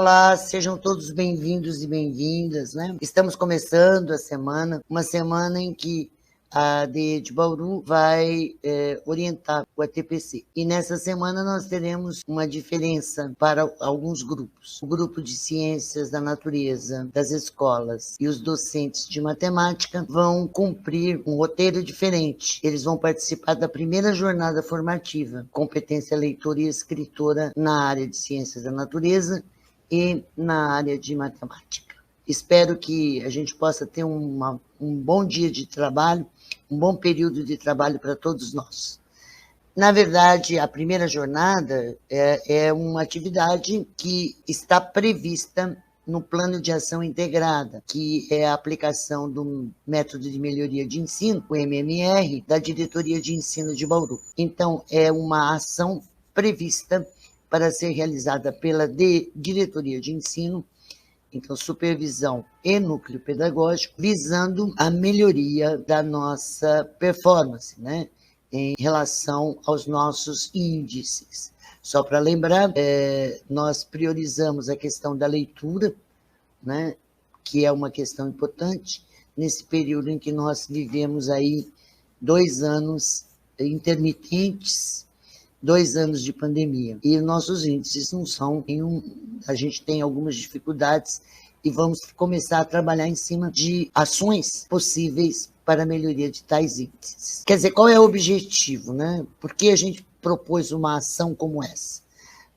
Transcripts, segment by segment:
Olá, sejam todos bem-vindos e bem-vindas, né? Estamos começando a semana, uma semana em que a DE de Bauru vai orientar o ATPC. E nessa semana nós teremos uma diferença para alguns grupos. O grupo de ciências da natureza, das escolas e os docentes de matemática vão cumprir um roteiro diferente. Eles vão participar da primeira jornada formativa, competência leitora e escritora na área de ciências da natureza e na área de matemática. Espero que a gente possa ter um bom dia de trabalho, um bom período de trabalho para todos nós. Na verdade, a primeira jornada é uma atividade que está prevista no Plano de Ação Integrada, que é a aplicação do Método de Melhoria de Ensino, o MMR, da Diretoria de Ensino de Bauru. Então, é uma ação prevista para ser realizada pela Diretoria de Ensino, então supervisão e núcleo pedagógico, visando a melhoria da nossa performance, né, em relação aos nossos índices. Só para lembrar, nós priorizamos a questão da leitura, né, que é uma questão importante, nesse período em que nós vivemos aí 2 anos intermitentes, 2 anos de pandemia, e nossos índices não são a gente tem algumas dificuldades e vamos começar a trabalhar em cima de ações possíveis para a melhoria de tais índices. Quer dizer, qual é o objetivo, né? Por que a gente propôs uma ação como essa?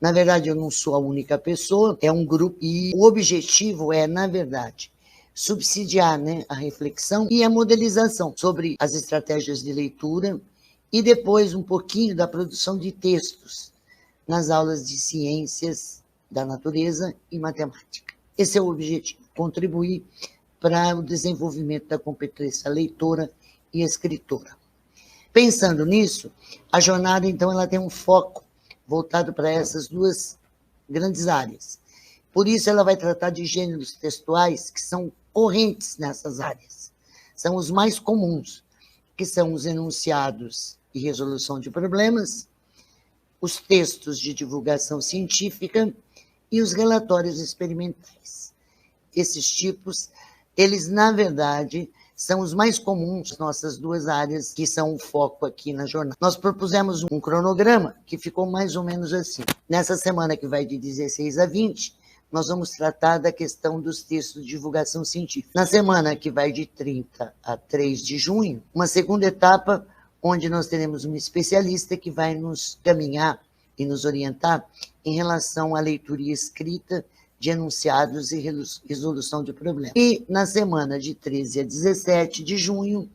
Na verdade, eu não sou a única pessoa, é um grupo, e o objetivo é, na verdade, subsidiar, né, a reflexão e a modelização sobre as estratégias de leitura e depois um pouquinho da produção de textos nas aulas de ciências da natureza e matemática. Esse é o objetivo, contribuir para o desenvolvimento da competência leitora e escritora. Pensando nisso, a jornada, então, ela tem um foco voltado para essas 2 grandes áreas. Por isso, ela vai tratar de gêneros textuais que são correntes nessas áreas. São os mais comuns, que são os enunciados e resolução de problemas, os textos de divulgação científica e os relatórios experimentais. Esses tipos, eles, na verdade, são os mais comuns nas nossas 2 áreas, que são o foco aqui na jornada. Nós propusemos um cronograma que ficou mais ou menos assim. Nessa semana, que vai de 16 a 20, nós vamos tratar da questão dos textos de divulgação científica. Na semana que vai de 30 a 3 de junho, uma segunda etapa, onde nós teremos um especialista que vai nos caminhar e nos orientar em relação à leitura e escrita de enunciados e resolução de problemas. E na semana de 13 a 17 de junho,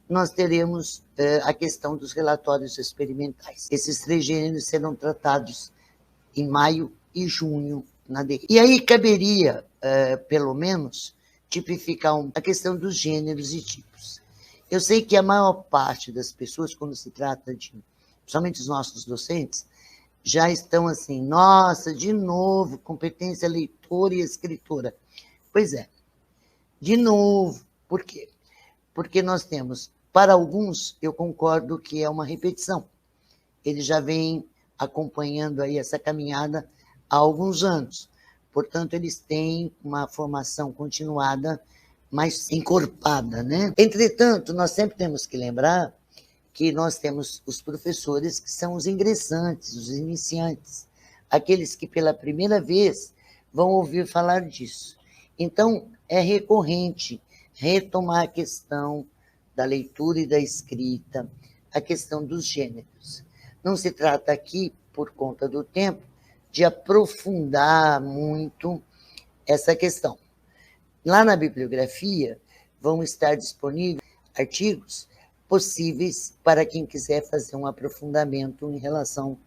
nós teremos a questão dos relatórios experimentais. Esses 3 gêneros serão tratados em maio e junho na DE. E aí caberia, pelo menos, tipificar a questão dos gêneros e tipos. Eu sei que a maior parte das pessoas, quando se trata de, principalmente os nossos docentes, já estão assim, nossa, de novo, competência leitora e escritora. Pois é, de novo. Por quê? Porque nós temos, para alguns, eu concordo que é uma repetição. Eles já vêm acompanhando aí essa caminhada há alguns anos. Portanto, eles têm uma formação continuada, mais encorpada, né? Entretanto, nós sempre temos que lembrar que nós temos os professores que são os ingressantes, os iniciantes, aqueles que pela primeira vez vão ouvir falar disso. Então, é recorrente retomar a questão da leitura e da escrita, a questão dos gêneros. Não se trata aqui, por conta do tempo, de aprofundar muito essa questão. Lá na bibliografia vão estar disponíveis artigos possíveis para quem quiser fazer um aprofundamento em relação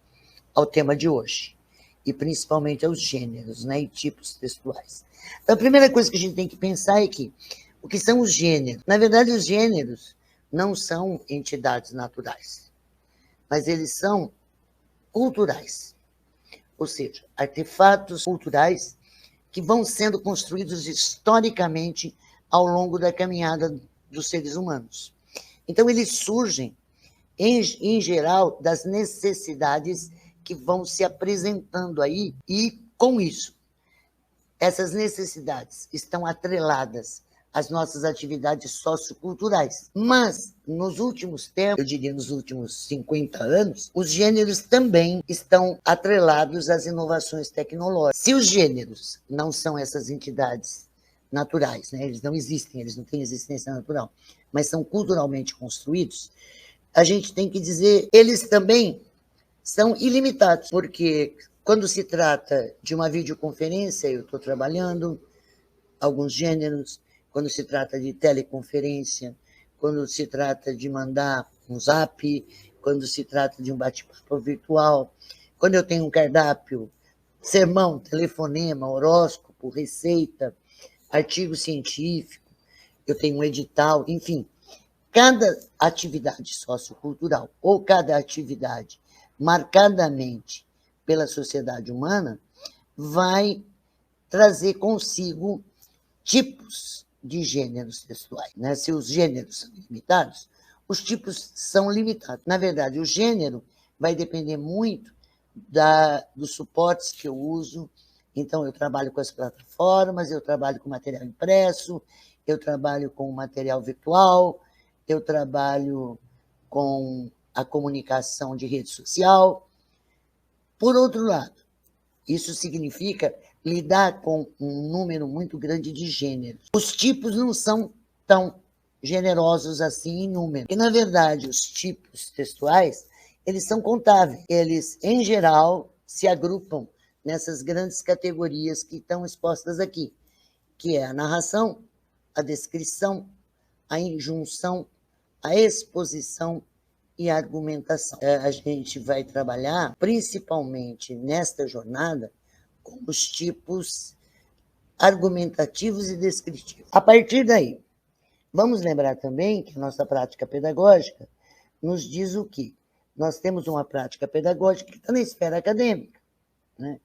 ao tema de hoje, e principalmente aos gêneros, né, e tipos textuais. Então, a primeira coisa que a gente tem que pensar é que o que são os gêneros? Na verdade, os gêneros não são entidades naturais, mas eles são culturais, ou seja, artefatos culturais que vão sendo construídos historicamente ao longo da caminhada dos seres humanos. Então, eles surgem, em geral, das necessidades que vão se apresentando aí, e, com isso, essas necessidades estão atreladas às nossas atividades socioculturais. Mas, nos últimos tempos, eu diria nos últimos 50 anos, os gêneros também estão atrelados às inovações tecnológicas. Se os gêneros não são essas entidades naturais, né? Eles não existem, eles não têm existência natural, mas são culturalmente construídos, a gente tem que dizer, eles também são ilimitados, porque quando se trata de uma videoconferência, eu estou trabalhando alguns gêneros, quando se trata de teleconferência, quando se trata de mandar um zap, quando se trata de um bate-papo virtual, quando eu tenho um cardápio, sermão, telefonema, horóscopo, receita, artigo científico, eu tenho um edital, enfim, cada atividade sociocultural ou cada atividade marcadamente pela sociedade humana vai trazer consigo tipos de gêneros textuais, né? Se os gêneros são limitados, os tipos são limitados. Na verdade, o gênero vai depender muito dos suportes que eu uso. Então, eu trabalho com as plataformas, eu trabalho com material impresso, eu trabalho com material virtual, eu trabalho com a comunicação de rede social. Por outro lado, isso significa lidar com um número muito grande de gêneros. Os tipos não são tão generosos assim em número. E, na verdade, os tipos textuais, eles são contáveis. Eles, em geral, se agrupam nessas grandes categorias que estão expostas aqui, que é a narração, a descrição, a injunção, a exposição e a argumentação. A gente vai trabalhar, principalmente nesta jornada, com os tipos argumentativos e descritivos. A partir daí, vamos lembrar também que a nossa prática pedagógica nos diz o quê? Nós temos uma prática pedagógica que está na esfera acadêmica, né?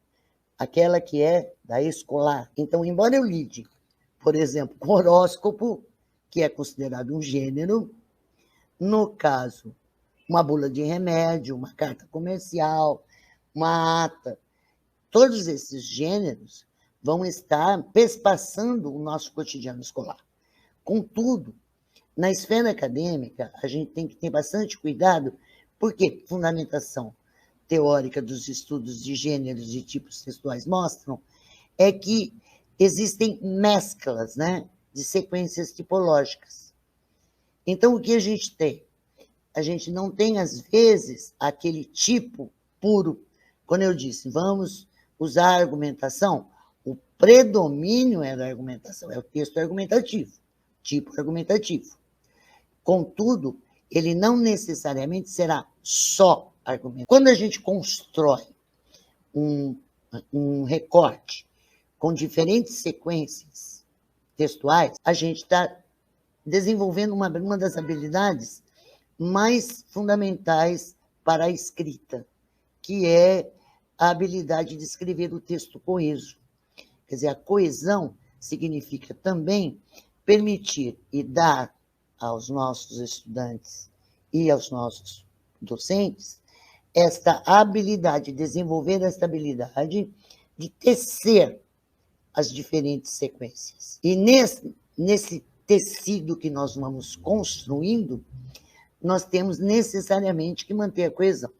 Aquela que é da escolar. Então, embora eu lide, por exemplo, com horóscopo, que é considerado um gênero, no caso, uma bula de remédio, uma carta comercial, uma ata, todos esses gêneros vão estar perspassando o nosso cotidiano escolar. Contudo, na esfera acadêmica, a gente tem que ter bastante cuidado, porque fundamentação teórica dos estudos de gêneros e tipos textuais mostram é que existem mesclas, né, de sequências tipológicas. Então, o que a gente tem? A gente não tem, às vezes, aquele tipo puro. Quando eu disse, vamos usar a argumentação, o predomínio é da argumentação, é o texto argumentativo, tipo argumentativo. Contudo, ele não necessariamente será só argumento. Quando a gente constrói um recorte com diferentes sequências textuais, a gente está desenvolvendo uma das habilidades mais fundamentais para a escrita, que é a habilidade de escrever o texto coeso. Quer dizer, a coesão significa também permitir e dar aos nossos estudantes e aos nossos docentes esta habilidade, desenvolver esta habilidade de tecer as diferentes sequências. E nesse tecido que nós vamos construindo, nós temos necessariamente que manter a coesão.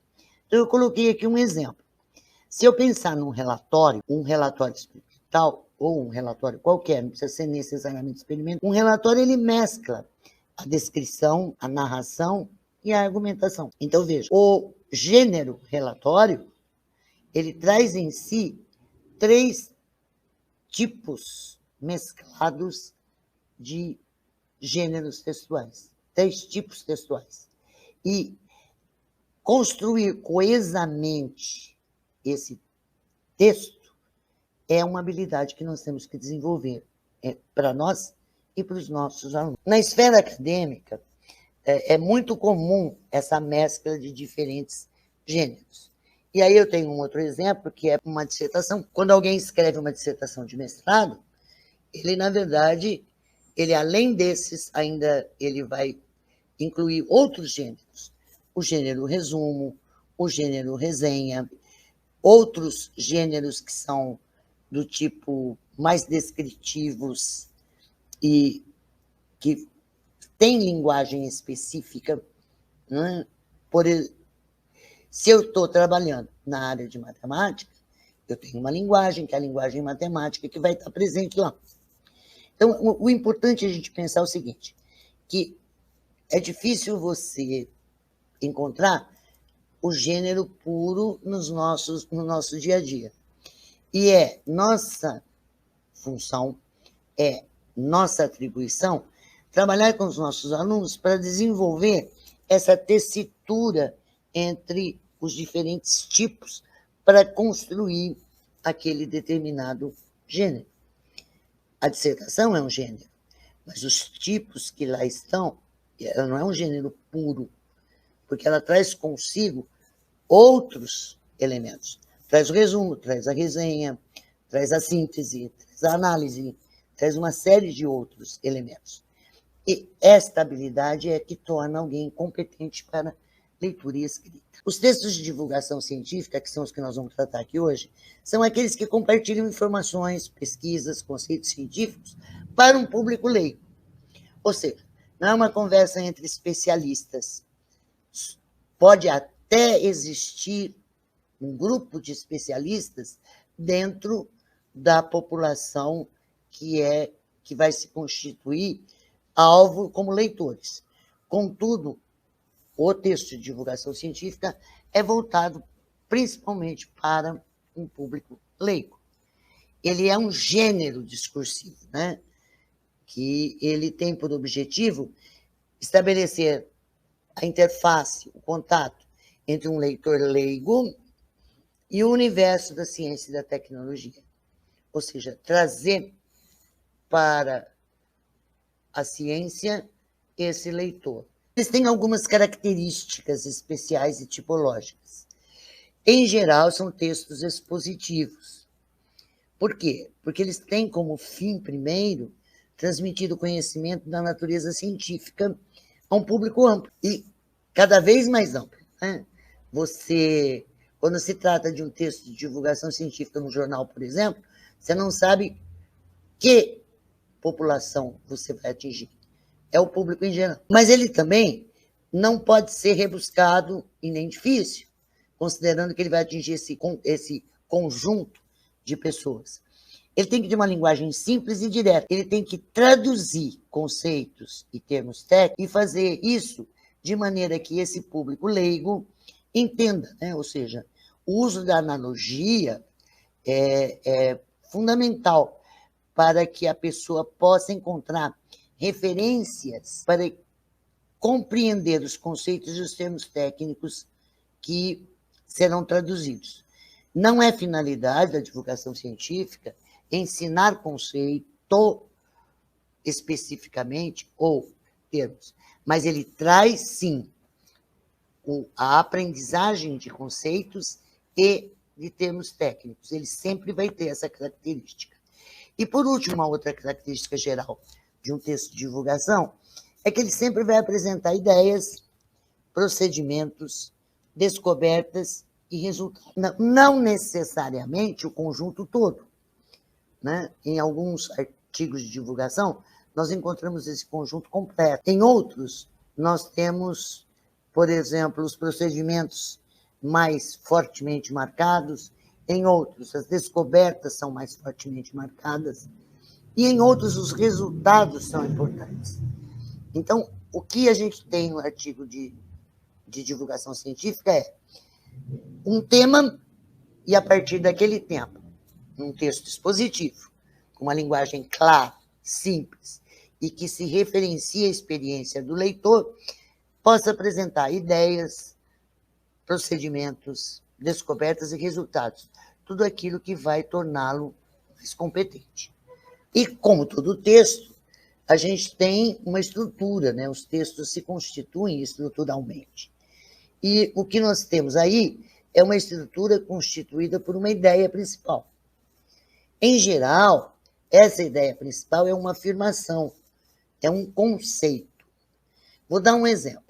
Então, eu coloquei aqui um exemplo. Se eu pensar num relatório, um relatório experimental, ou um relatório qualquer, não precisa ser necessariamente experimental, um relatório ele mescla a descrição, a narração e a argumentação. Então, veja, o gênero relatório, ele traz em si 3 tipos mesclados de gêneros textuais, 3 tipos textuais. E construir coesamente esse texto é uma habilidade que nós temos que desenvolver para nós e para os nossos alunos. Na esfera acadêmica, é muito comum essa mescla de diferentes gêneros. E aí eu tenho um outro exemplo, que é uma dissertação. Quando alguém escreve uma dissertação de mestrado, ele, na verdade, ele além desses, ainda ele vai incluir outros gêneros. O gênero resumo, o gênero resenha, outros gêneros que são do tipo mais descritivos e que têm linguagem específica, né? Se eu estou trabalhando na área de matemática, eu tenho uma linguagem, que é a linguagem matemática, que vai estar presente lá. Então, o importante é a gente pensar o seguinte, que é difícil você encontrar o gênero puro no nosso dia a dia. E é nossa função, é nossa atribuição, trabalhar com os nossos alunos para desenvolver essa tessitura entre os diferentes tipos para construir aquele determinado gênero. A dissertação é um gênero, mas os tipos que lá estão, ela não é um gênero puro, porque ela traz consigo outros elementos. Traz o resumo, traz a resenha, traz a síntese, traz a análise, traz uma série de outros elementos. E esta habilidade é que torna alguém competente para leitura e escrita. Os textos de divulgação científica, que são os que nós vamos tratar aqui hoje, são aqueles que compartilham informações, pesquisas, conceitos científicos para um público leigo. Ou seja, não é uma conversa entre especialistas. Pode até existir um grupo de especialistas dentro da população que vai se constituir alvo como leitores. Contudo, o texto de divulgação científica é voltado principalmente para um público leigo. Ele é um gênero discursivo, né? Que ele tem por objetivo estabelecer a interface, o contato entre um leitor leigo e o universo da ciência e da tecnologia. Ou seja, trazer para a ciência esse leitor. Eles têm algumas características especiais e tipológicas. Em geral, são textos expositivos. Por quê? Porque eles têm como fim, primeiro, transmitir o conhecimento da natureza científica a um público amplo, e cada vez mais amplo, né? Você, quando se trata de um texto de divulgação científica no jornal, por exemplo, você não sabe que população você vai atingir. É o público em geral. Mas ele também não pode ser rebuscado e nem difícil, considerando que ele vai atingir esse conjunto de pessoas. Ele tem que ter uma linguagem simples e direta. Ele tem que traduzir conceitos e termos técnicos e fazer isso de maneira que esse público leigo entenda, né? Ou seja, o uso da analogia é fundamental para que a pessoa possa encontrar referências para compreender os conceitos e os termos técnicos que serão traduzidos. Não é finalidade da divulgação científica ensinar conceito especificamente ou termos, mas ele traz, sim, a aprendizagem de conceitos e de termos técnicos. Ele sempre vai ter essa característica. E, por último, uma outra característica geral de um texto de divulgação é que ele sempre vai apresentar ideias, procedimentos, descobertas e resultados. Não necessariamente o conjunto todo, né? Em alguns artigos de divulgação, nós encontramos esse conjunto completo. Em outros, nós temos, por exemplo, os procedimentos mais fortemente marcados, em outros, as descobertas são mais fortemente marcadas, e em outros, os resultados são importantes. Então, o que a gente tem no artigo de divulgação científica é um tema e, a partir daquele tema, um texto expositivo, com uma linguagem clara, simples, e que se referencie à experiência do leitor, possa apresentar ideias, procedimentos, descobertas e resultados, tudo aquilo que vai torná-lo mais competente. E, como todo texto, a gente tem uma estrutura, né? Os textos se constituem estruturalmente. E o que nós temos aí é uma estrutura constituída por uma ideia principal. Em geral, essa ideia principal é uma afirmação, é um conceito. Vou dar um exemplo.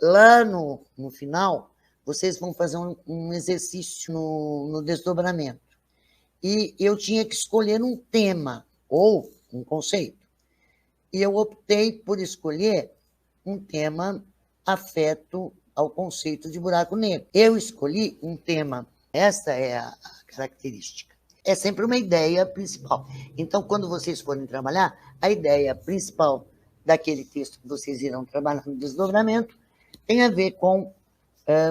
Lá no final, vocês vão fazer um exercício no desdobramento. e eu tinha que escolher um tema ou um conceito. E eu optei por escolher um tema afeto ao conceito de buraco negro. Eu escolhi um tema, essa é a característica. É sempre uma ideia principal. Então, quando vocês forem trabalhar, a ideia principal daquele texto que vocês irão trabalhar no desdobramento tem a ver com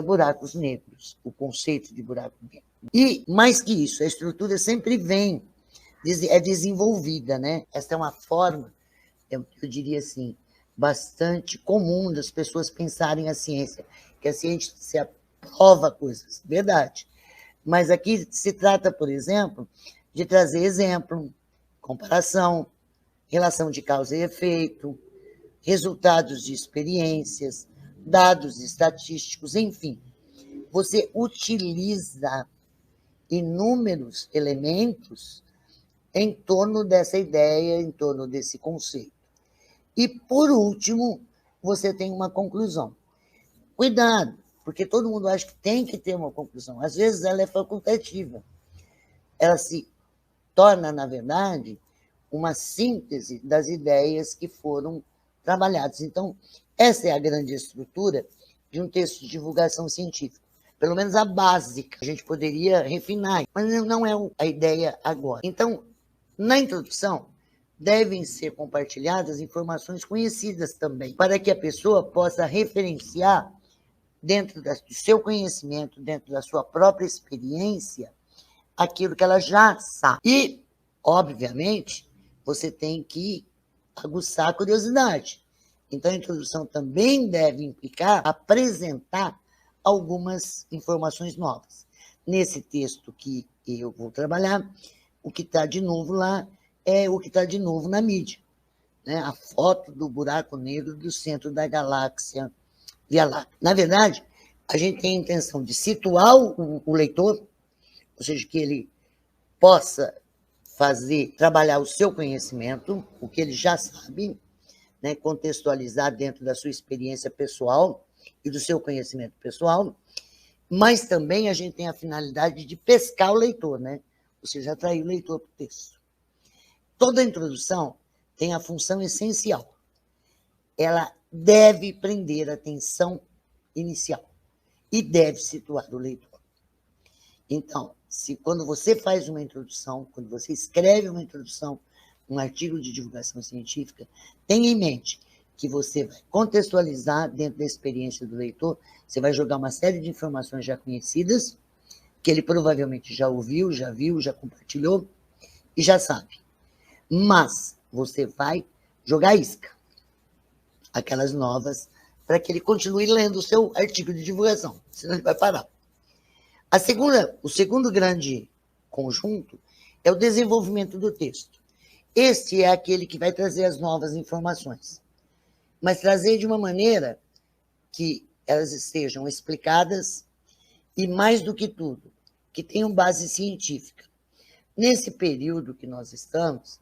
buracos negros, o conceito de buraco negro. E, mais que isso, a estrutura sempre vem, é desenvolvida, né? Essa é uma forma, eu diria assim, bastante comum das pessoas pensarem a ciência, que a ciência se aprova coisas, verdade. Mas aqui se trata, por exemplo, de trazer exemplo, comparação, relação de causa e efeito, resultados de experiências, dados estatísticos, enfim. Você utiliza inúmeros elementos em torno dessa ideia, em torno desse conceito. E, por último, você tem uma conclusão. Cuidado, porque todo mundo acha que tem que ter uma conclusão. Às vezes ela é facultativa. Ela se torna, na verdade, uma síntese das ideias que foram trabalhadas. Então, essa é a grande estrutura de um texto de divulgação científica. Pelo menos a básica. A gente poderia refinar, mas não é a ideia agora. Então, na introdução, devem ser compartilhadas informações conhecidas também, para que a pessoa possa referenciar, dentro do seu conhecimento, dentro da sua própria experiência, aquilo que ela já sabe. E, obviamente, você tem que aguçar a curiosidade. Então, a introdução também deve implicar apresentar algumas informações novas. Nesse texto que eu vou trabalhar, o que está de novo lá é o que está de novo na mídia, né? A foto do buraco negro do centro da galáxia Via Láctea. Na verdade, a gente tem a intenção de situar o leitor, ou seja, que ele possa trabalhar o seu conhecimento, o que ele já sabe, né, contextualizar dentro da sua experiência pessoal e do seu conhecimento pessoal, mas também a gente tem a finalidade de pescar o leitor, né? Ou seja, atrair o leitor para o texto. Toda introdução tem a função essencial. Ela deve prender a atenção inicial e deve situar o leitor. Então, quando você faz uma introdução, quando você escreve uma introdução, um artigo de divulgação científica, tenha em mente que você vai contextualizar dentro da experiência do leitor, você vai jogar uma série de informações já conhecidas, que ele provavelmente já ouviu, já viu, já compartilhou e já sabe. Mas você vai jogar isca, aquelas novas, para que ele continue lendo o seu artigo de divulgação, senão ele vai parar. O segundo grande conjunto é o desenvolvimento do texto. Este é aquele que vai trazer as novas informações, mas trazer de uma maneira que elas estejam explicadas e, mais do que tudo, que tenham base científica. Nesse período que nós estamos,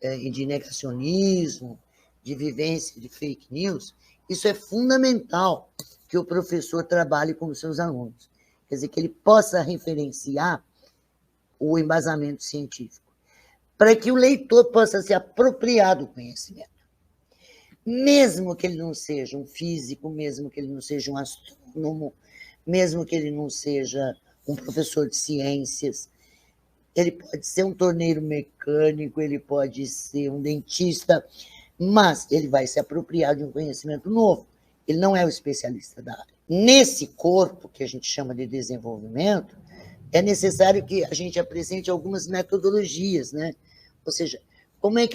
de negacionismo, de vivência de fake news, isso é fundamental que o professor trabalhe com os seus alunos. Quer dizer, que ele possa referenciar o embasamento científico, para que o leitor possa se apropriar do conhecimento. Mesmo que ele não seja um físico, mesmo que ele não seja um astrônomo, mesmo que ele não seja um professor de ciências, ele pode ser um torneiro mecânico, ele pode ser um dentista, mas ele vai se apropriar de um conhecimento novo. Ele não é o especialista da área. Nesse corpo, que a gente chama de desenvolvimento, é necessário que a gente apresente algumas metodologias, né? Ou seja, como é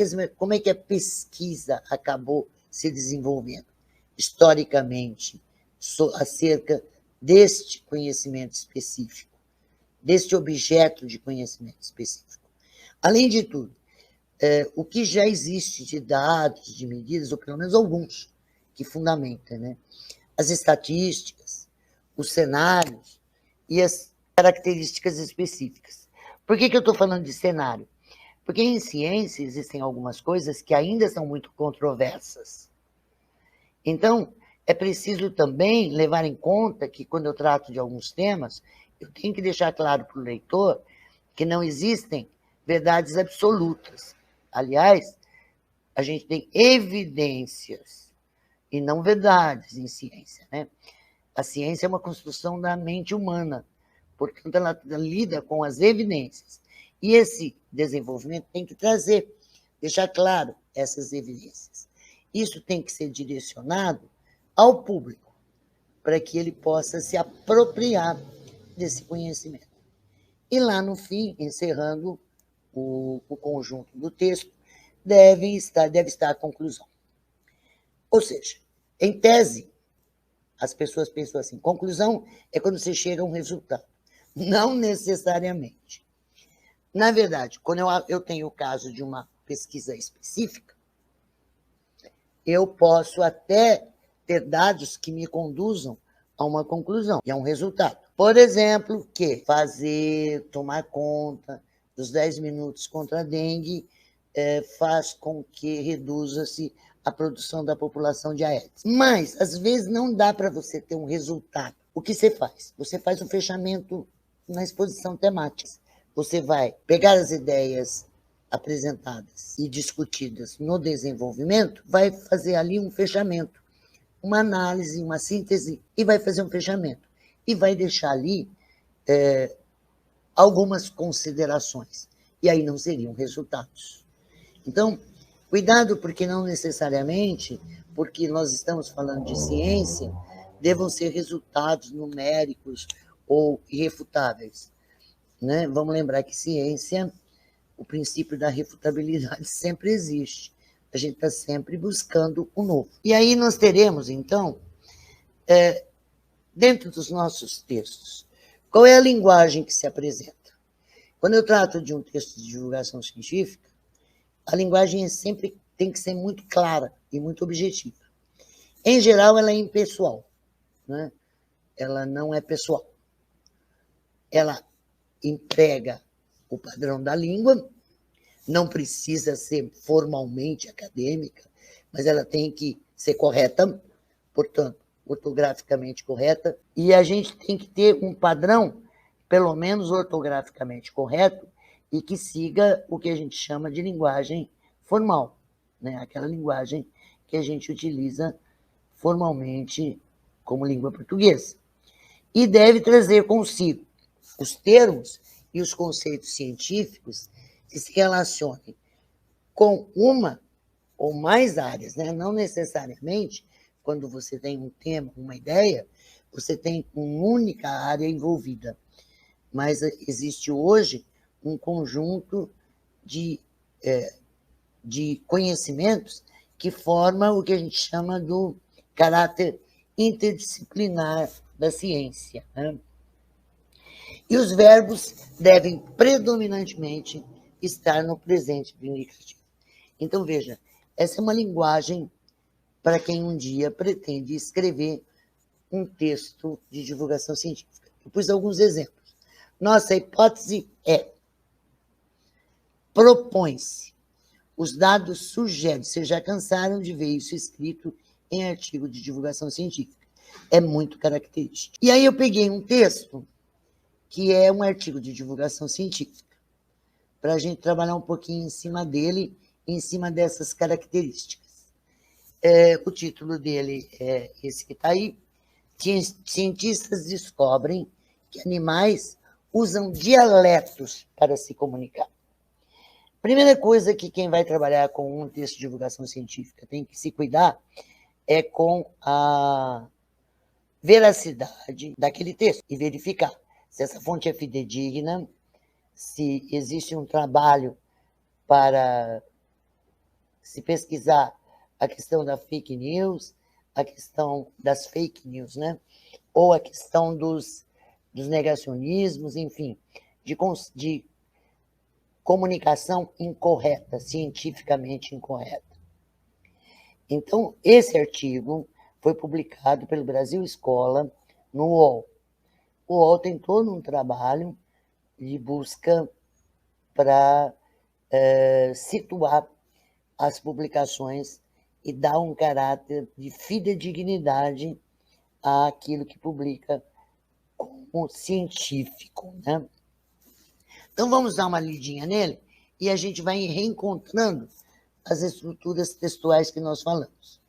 que a pesquisa acabou se desenvolvendo historicamente acerca deste conhecimento específico, deste objeto de conhecimento específico. Além de tudo, o que já existe de dados, de medidas, ou pelo menos alguns, que fundamentam, né? As estatísticas, os cenários e as características específicas. Por que eu estou falando de cenário? Porque em ciência existem algumas coisas que ainda são muito controversas. Então, é preciso também levar em conta que, quando eu trato de alguns temas, eu tenho que deixar claro para o leitor que não existem verdades absolutas. Aliás, a gente tem evidências e não verdades em ciência, né? A ciência é uma construção da mente humana, portanto, ela lida com as evidências. E esse desenvolvimento tem que trazer, deixar claro essas evidências. Isso tem que ser direcionado ao público, para que ele possa se apropriar desse conhecimento. E lá no fim, encerrando o conjunto do texto, deve estar a conclusão. Ou seja, em tese, as pessoas pensam assim, conclusão é quando você chega a um resultado. Não necessariamente. Na verdade, quando eu tenho o caso de uma pesquisa específica, eu posso até ter dados que me conduzam a uma conclusão e a um resultado. Por exemplo, que tomar conta dos 10 minutos contra a dengue faz com que reduza-se a produção da população de Aedes. Mas, às vezes, não dá para você ter um resultado. O que você faz? Você faz um fechamento na exposição temática. Você vai pegar as ideias apresentadas e discutidas no desenvolvimento, vai fazer ali um fechamento, uma análise, uma síntese, e vai fazer um fechamento. E vai deixar ali algumas considerações. E aí não seriam resultados. Então, cuidado, porque não necessariamente, porque nós estamos falando de ciência, devam ser resultados numéricos ou irrefutáveis, né? Vamos lembrar que ciência, o princípio da refutabilidade sempre existe. A gente está sempre buscando o novo. E aí nós teremos, então, dentro dos nossos textos, qual é a linguagem que se apresenta? Quando eu trato de um texto de divulgação científica, a linguagem sempre tem que ser muito clara e muito objetiva. Em geral, ela é impessoal, né? Ela não é pessoal. Ela emprega o padrão da língua, não precisa ser formalmente acadêmica, mas ela tem que ser correta, portanto, ortograficamente correta, e a gente tem que ter um padrão, pelo menos ortograficamente correto, e que siga o que a gente chama de linguagem formal, né? Aquela linguagem que a gente utiliza formalmente como língua portuguesa. E deve trazer consigo os termos e os conceitos científicos que se relacionem com uma ou mais áreas, né? Não necessariamente, quando você tem um tema, uma ideia, você tem uma única área envolvida. Mas existe hoje um conjunto de conhecimentos que forma o que a gente chama do caráter interdisciplinar da ciência, né? E os verbos devem predominantemente estar no presente do indicativo. Então, veja, essa é uma linguagem para quem um dia pretende escrever um texto de divulgação científica. Eu pus alguns exemplos. Nossa hipótese é: propõe-se, os dados sugerem, vocês já cansaram de ver isso escrito em artigo de divulgação científica. É muito característico. E aí eu peguei um texto que é um artigo de divulgação científica, para a gente trabalhar um pouquinho em cima dele, em cima dessas características. O título dele é esse que está aí: cientistas descobrem que animais usam dialetos para se comunicar. Primeira coisa que quem vai trabalhar com um texto de divulgação científica tem que se cuidar é com a veracidade daquele texto e verificar se essa fonte é fidedigna, se existe um trabalho para se pesquisar a questão da fake news, a questão das fake news, né? Ou a questão dos negacionismos, enfim, de comunicação incorreta, cientificamente incorreta. Então, esse artigo foi publicado pelo Brasil Escola no UOL. O UOL tem todo um trabalho de busca para situar as publicações e dar um caráter de fidedignidade àquilo que publica como científico, né? Então, vamos dar uma lidinha nele e a gente vai reencontrando as estruturas textuais que nós falamos.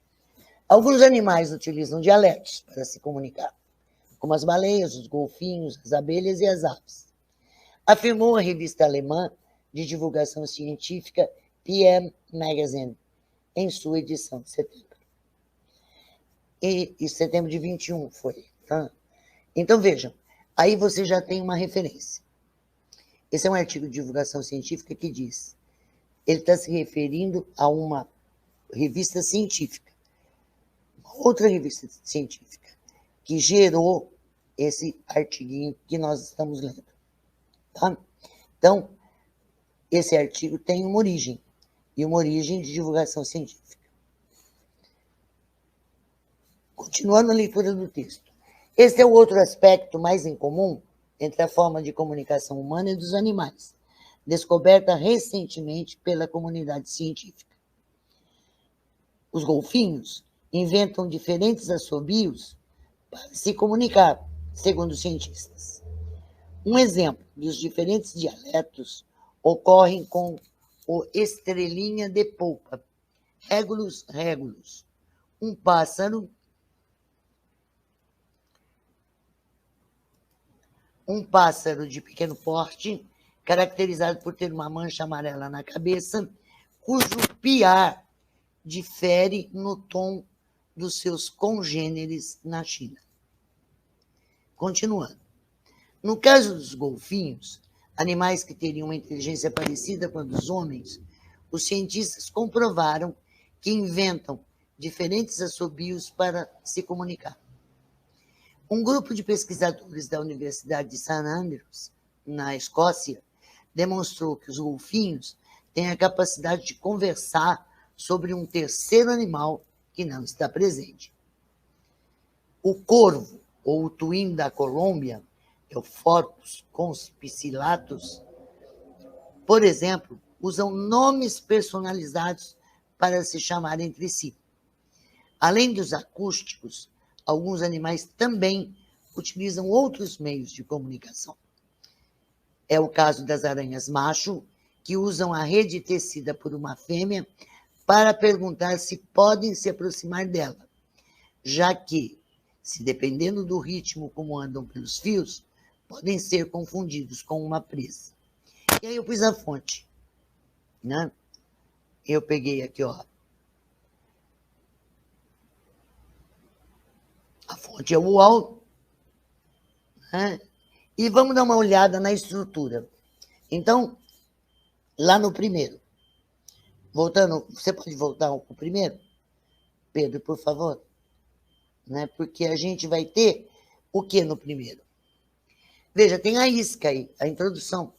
Alguns animais utilizam dialetos para se comunicar, como as baleias, os golfinhos, as abelhas e as aves. Afirmou a revista alemã de divulgação científica PM Magazine, em sua edição de setembro. E setembro de 21 foi. Tá? Então, vejam, aí você já tem uma referência. Esse é um artigo de divulgação científica que diz, ele está se referindo a uma revista científica, uma outra revista científica, que gerou esse artiguinho que nós estamos lendo. Tá? Então, esse artigo tem uma origem, e uma origem de divulgação científica. Continuando a leitura do texto. Este é o outro aspecto mais incomum entre a forma de comunicação humana e dos animais, descoberta recentemente pela comunidade científica. Os golfinhos inventam diferentes assobios para se comunicar, segundo os cientistas. Um exemplo dos diferentes dialetos ocorre com o estrelinha de polpa, Regulus regulus, um pássaro de pequeno porte, caracterizado por ter uma mancha amarela na cabeça, cujo piar difere no tom dos seus congêneres na China. Continuando. No caso dos golfinhos, animais que teriam uma inteligência parecida com a dos homens, os cientistas comprovaram que inventam diferentes assobios para se comunicar. Um grupo de pesquisadores da Universidade de St. Andrews, na Escócia, demonstrou que os golfinhos têm a capacidade de conversar sobre um terceiro animal que não está presente. O corvo, ou o tuim da Colômbia, Euphorus conspicuatus, por exemplo, usam nomes personalizados para se chamar entre si. Além dos acústicos, alguns animais também utilizam outros meios de comunicação. É o caso das aranhas macho, que usam a rede tecida por uma fêmea para perguntar se podem se aproximar dela, já que, se dependendo do ritmo como andam pelos fios, podem ser confundidos com uma presa. E aí eu pus a fonte, né? Eu peguei aqui, ó. A fonte é o UOL, né? E vamos dar uma olhada na estrutura. Então, lá no primeiro, voltando, você pode voltar ao primeiro? Pedro, por favor. Né? Porque a gente vai ter o que no primeiro? Veja, tem a isca aí, a introdução.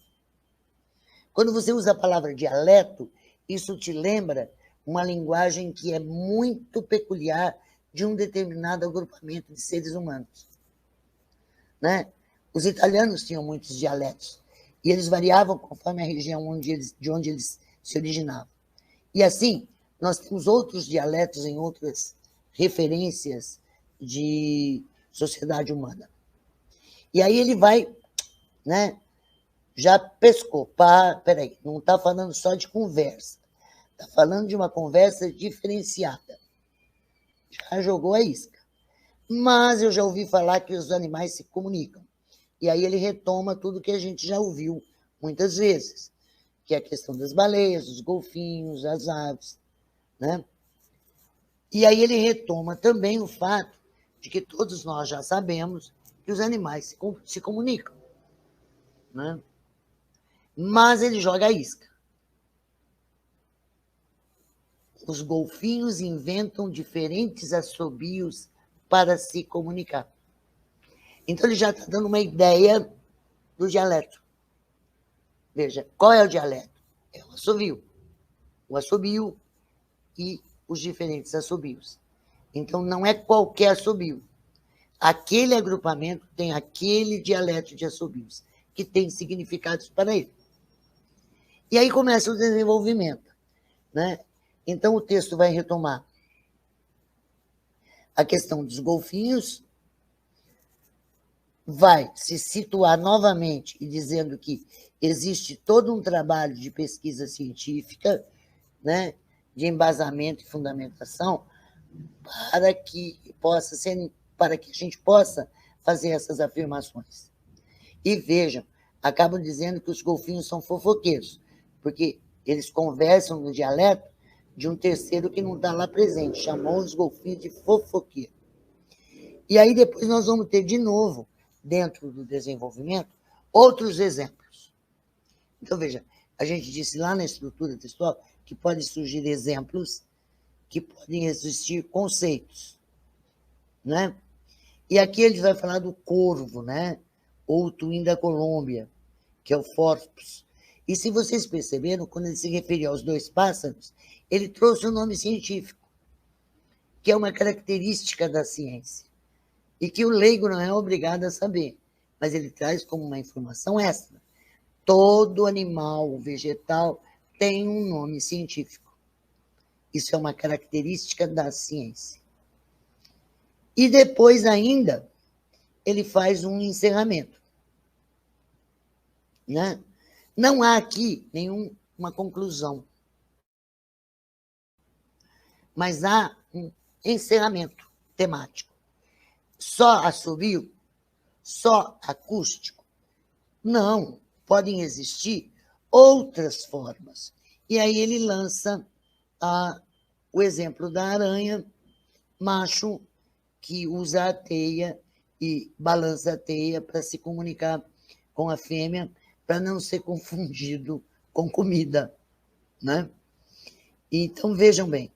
Quando você usa a palavra dialeto, isso te lembra uma linguagem que é muito peculiar de um determinado agrupamento de seres humanos. Né? Os italianos tinham muitos dialetos, e eles variavam conforme a região de onde eles se originavam. E assim, nós temos outros dialetos em outras referências de sociedade humana. E aí ele vai, né? Já pescou. Peraí, não está falando só de conversa, está falando de uma conversa diferenciada. Já jogou a isca. Mas eu já ouvi falar que os animais se comunicam. E aí ele retoma tudo que a gente já ouviu muitas vezes, que é a questão das baleias, dos golfinhos, das aves, né? E aí ele retoma também o fato de que todos nós já sabemos que os animais se comunicam, né? Mas ele joga a isca. Os golfinhos inventam diferentes assobios para se comunicar. Então ele já está dando uma ideia do dialeto. Veja, qual é o dialeto? É o assobio. O assobio e os diferentes assobios. Então, não é qualquer assobio. Aquele agrupamento tem aquele dialeto de assobios, que tem significados para ele. E aí começa o desenvolvimento, né? Então, o texto vai retomar a questão dos golfinhos, vai se situar novamente e dizendo que existe todo um trabalho de pesquisa científica, né, de embasamento e fundamentação, para que a gente possa fazer essas afirmações. E vejam, acabam dizendo que os golfinhos são fofoqueiros, porque eles conversam no dialeto de um terceiro que não está lá presente, chamou os golfinhos de fofoqueiro. E aí depois nós vamos ter de novo, dentro do desenvolvimento, outros exemplos. Então, veja, a gente disse lá na estrutura textual que podem surgir exemplos, que podem existir conceitos, né? E aqui ele vai falar do corvo, né? Ou o tuim da Colômbia, que é o Forpus. E se vocês perceberam, quando ele se referiu aos dois pássaros, ele trouxe o nome científico, que é uma característica da ciência, e que o leigo não é obrigado a saber, mas ele traz como uma informação extra. Todo animal vegetal tem um nome científico. Isso é uma característica da ciência. E depois ainda, ele faz um encerramento, né? Não há aqui nenhuma conclusão, mas há um encerramento temático. Só assobio? Só acústico? Não, podem existir outras formas. E aí ele lança o exemplo da aranha macho que usa a teia e balança a teia para se comunicar com a fêmea, para não ser confundido com comida, né? Então, vejam bem,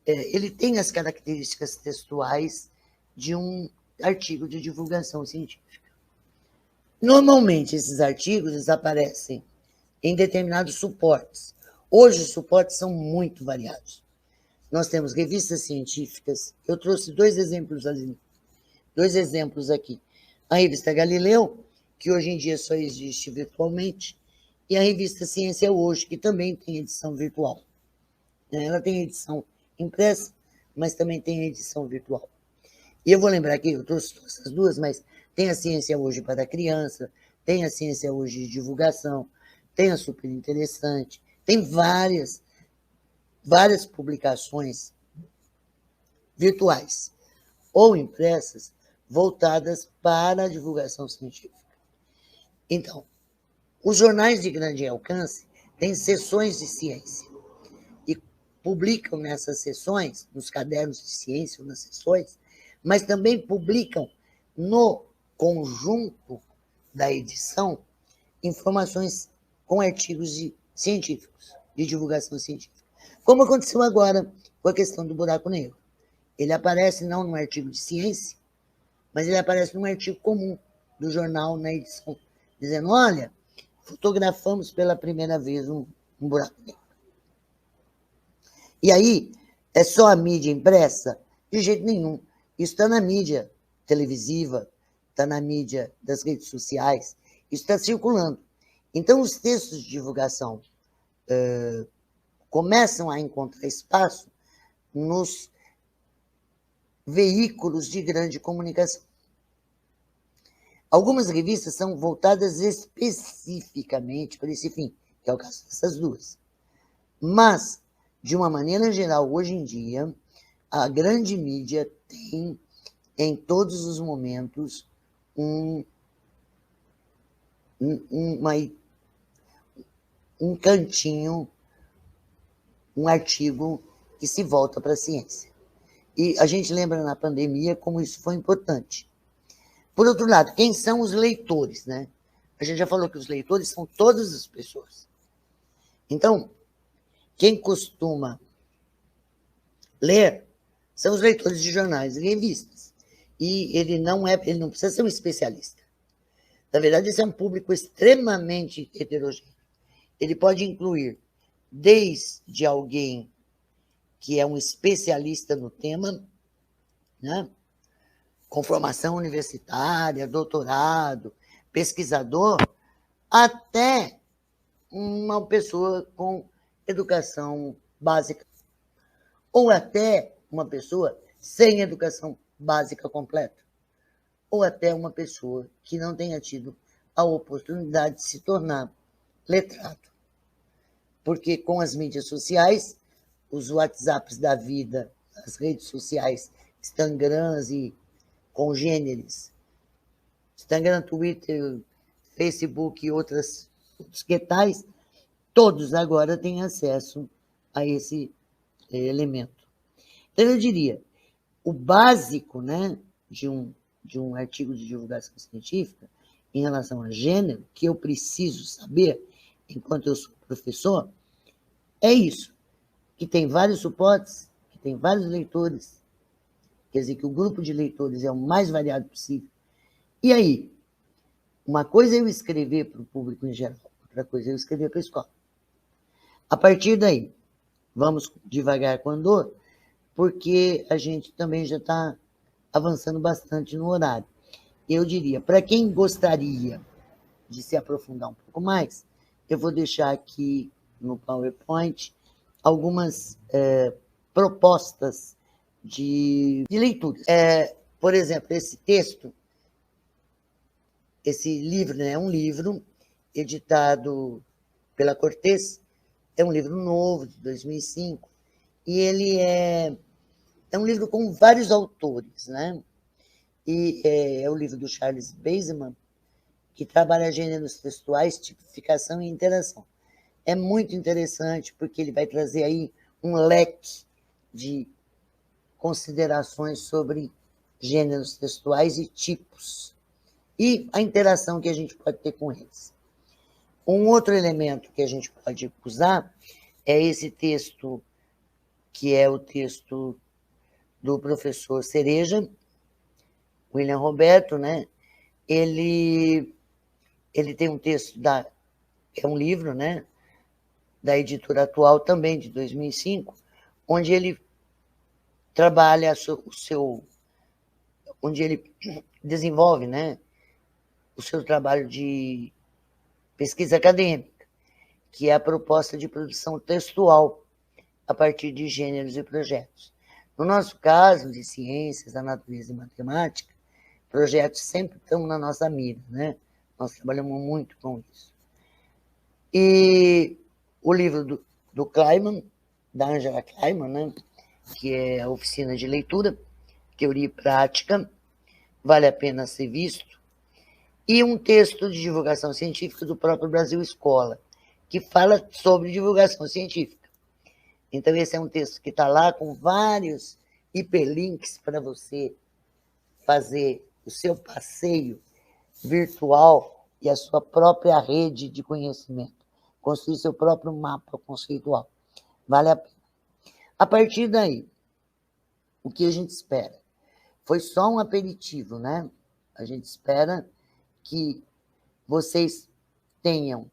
ele tem as características textuais de um artigo de divulgação científica. Normalmente, esses artigos aparecem em determinados suportes. Hoje, os suportes são muito variados. Nós temos revistas científicas. Eu trouxe dois exemplos aqui. A revista Galileu, que hoje em dia só existe virtualmente, e a revista Ciência Hoje, que também tem edição virtual. Ela tem edição impressa, mas também tem edição virtual. E eu vou lembrar aqui, eu trouxe essas duas, mas tem a Ciência Hoje para a criança, tem a Ciência Hoje de divulgação, tem a Super Interessante, tem várias publicações virtuais ou impressas voltadas para a divulgação científica. Então, os jornais de grande alcance têm sessões de ciência e publicam nessas sessões, nos cadernos de ciência ou nas sessões, mas também publicam no conjunto da edição informações com artigos científicos, de divulgação científica. Como aconteceu agora com a questão do buraco negro. Ele aparece não num artigo de ciência, mas ele aparece num artigo comum do jornal na edição, dizendo, olha, fotografamos pela primeira vez um buraco negro. E aí, é só a mídia impressa? De jeito nenhum. Isso está na mídia televisiva, está na mídia das redes sociais, isso está circulando. Então, os textos de divulgação começam a encontrar espaço nos veículos de grande comunicação. Algumas revistas são voltadas especificamente para esse fim, que é o caso dessas duas. Mas, de uma maneira geral, hoje em dia, a grande mídia tem, em todos os momentos, um cantinho, um artigo que se volta para a ciência. E a gente lembra na pandemia como isso foi importante. Por outro lado, quem são os leitores, né? A gente já falou que os leitores são todas as pessoas. Então, quem costuma ler são os leitores de jornais e revistas. E ele não precisa ser um especialista. Na verdade, esse é um público extremamente heterogêneo. Ele pode incluir desde alguém que é um especialista no tema, né? Com formação universitária, doutorado, pesquisador, até uma pessoa com educação básica, ou até uma pessoa sem educação básica completa, ou até uma pessoa que não tenha tido a oportunidade de se tornar letrado. Porque com as mídias sociais, os WhatsApps da vida, as redes sociais, Instagrams e congêneres, Instagram, Twitter, Facebook e outros que tais, todos agora têm acesso a esse elemento. Então, eu diria, o básico, né, de um artigo de divulgação científica em relação a gênero, que eu preciso saber, enquanto eu sou professor, é isso, que tem vários suportes, que tem vários leitores, quer dizer, que o grupo de leitores é o mais variado possível. E aí, uma coisa é eu escrever para o público em geral, outra coisa é eu escrever para a escola. A partir daí, vamos devagar com andor, porque a gente também já está avançando bastante no horário. Eu diria, para quem gostaria de se aprofundar um pouco mais, eu vou deixar aqui no PowerPoint algumas propostas de leitura. Por exemplo, esse texto, esse livro, né, é um livro editado pela Cortez, é um livro novo, de 2005, e ele é um livro com vários autores, né? E é o livro do Charles Baseman, que trabalha gêneros textuais, tipificação e interação. É muito interessante, porque ele vai trazer aí um leque de considerações sobre gêneros textuais e tipos, e a interação que a gente pode ter com eles. Um outro elemento que a gente pode usar é esse texto, que é o texto do professor Cereja, William Roberto, né? Ele tem um texto, é um livro, né, da editora Atual, também de 2005, onde ele trabalha onde ele desenvolve, né, o seu trabalho de pesquisa acadêmica, que é a proposta de produção textual a partir de gêneros e projetos. No nosso caso, de ciências, da natureza e matemática, projetos sempre estão na nossa mira, né? Nós trabalhamos muito com isso. E o livro do Kleiman, da Angela Kleiman, né, que é a Oficina de Leitura, Teoria e Prática, vale a pena ser visto. E um texto de divulgação científica do próprio Brasil Escola, que fala sobre divulgação científica. Então, esse é um texto que está lá com vários hiperlinks para você fazer o seu passeio virtual e a sua própria rede de conhecimento, construir seu próprio mapa conceitual. Vale a pena. A partir daí, o que a gente espera? Foi só um aperitivo, né? A gente espera que vocês tenham,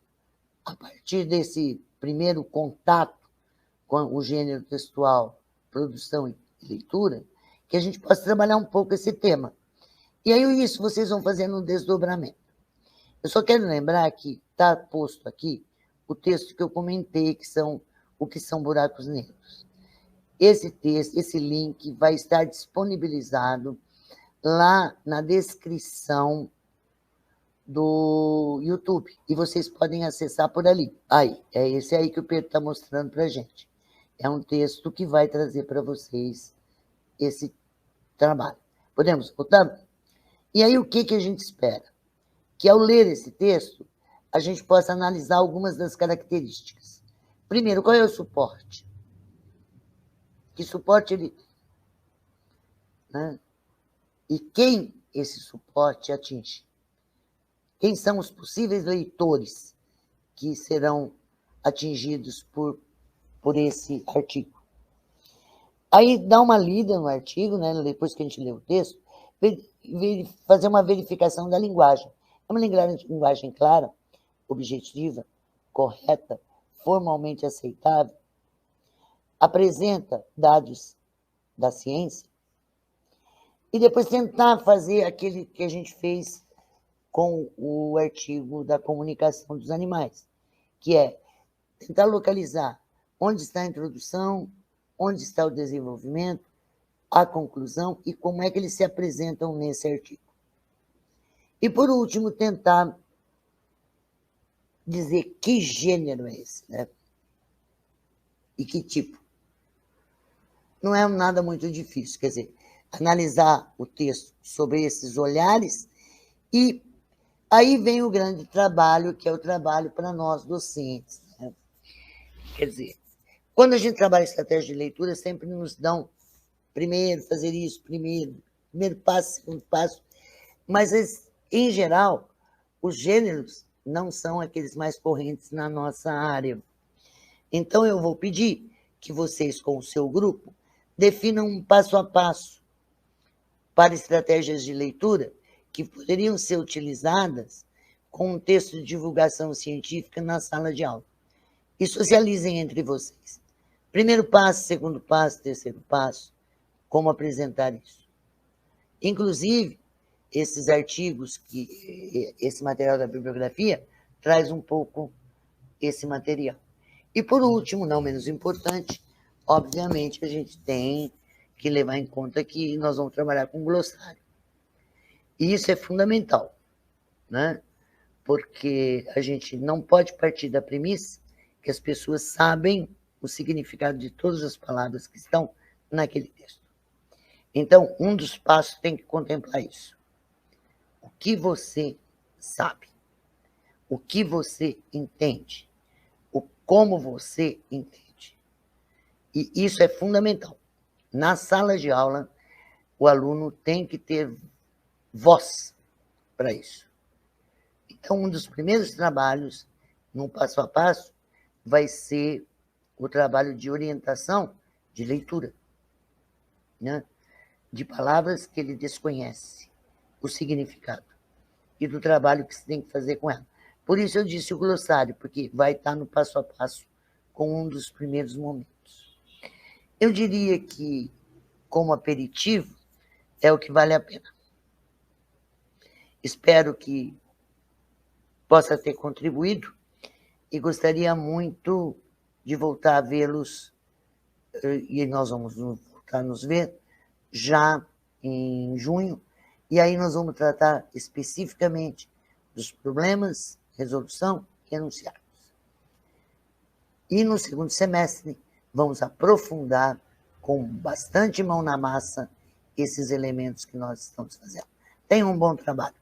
a partir desse primeiro contato com o gênero textual, produção e leitura, que a gente possa trabalhar um pouco esse tema. E aí, isso vocês vão fazendo um desdobramento. Eu só quero lembrar que está posto aqui o texto que eu comentei, que são o que são buracos negros. Esse texto, esse link vai estar disponibilizado lá na descrição do YouTube, e vocês podem acessar por ali. Aí, é esse aí que o Pedro está mostrando para a gente. É um texto que vai trazer para vocês esse trabalho. Podemos voltar? E aí, o que a gente espera? Que ao ler esse texto, a gente possa analisar algumas das características. Primeiro, qual é o suporte? Que suporte ele tem? Né? E quem esse suporte atinge? Quem são os possíveis leitores que serão atingidos por esse artigo? Aí dá uma lida no artigo, né, depois que a gente lê o texto, fazer uma verificação da linguagem. É uma linguagem clara, objetiva, correta, formalmente aceitável, apresenta dados da ciência, e depois tentar fazer aquele que a gente fez com o artigo da comunicação dos animais, que é tentar localizar onde está a introdução, onde está o desenvolvimento, a conclusão e como é que eles se apresentam nesse artigo. E, por último, tentar dizer que gênero é esse, né? E que tipo. Não é nada muito difícil, quer dizer, analisar o texto sobre esses olhares, e aí vem o grande trabalho, que é o trabalho para nós docentes, né? Quer dizer, quando a gente trabalha estratégia de leitura, sempre nos dão primeiro fazer isso, primeiro passo, segundo passo, mas, em geral, os gêneros não são aqueles mais correntes na nossa área. Então, eu vou pedir que vocês, com o seu grupo, definam um passo a passo para estratégias de leitura que poderiam ser utilizadas com um texto de divulgação científica na sala de aula. E socializem entre vocês. Primeiro passo, segundo passo, terceiro passo, como apresentar isso. Inclusive, esses artigos, esse material da bibliografia, traz um pouco esse material. E, por último, não menos importante, obviamente, a gente tem que levar em conta que nós vamos trabalhar com glossário. E isso é fundamental, né? Porque a gente não pode partir da premissa que as pessoas sabem o significado de todas as palavras que estão naquele texto. Então, um dos passos tem que contemplar isso. O que você sabe, o que você entende, como você entende. E isso é fundamental. Na sala de aula, o aluno tem que ter voz para isso. Então, um dos primeiros trabalhos, no passo a passo, vai ser o trabalho de orientação de leitura, né? De palavras que ele desconhece o significado, e do trabalho que se tem que fazer com ela. Por isso eu disse o glossário, porque vai estar no passo a passo com um dos primeiros momentos. Eu diria que, como aperitivo, é o que vale a pena. Espero que possa ter contribuído e gostaria muito de voltar a vê-los, e nós vamos voltar a nos ver já em junho, e aí nós vamos tratar especificamente dos problemas, resolução e enunciados. E no segundo semestre vamos aprofundar com bastante mão na massa esses elementos que nós estamos fazendo. Tenham um bom trabalho.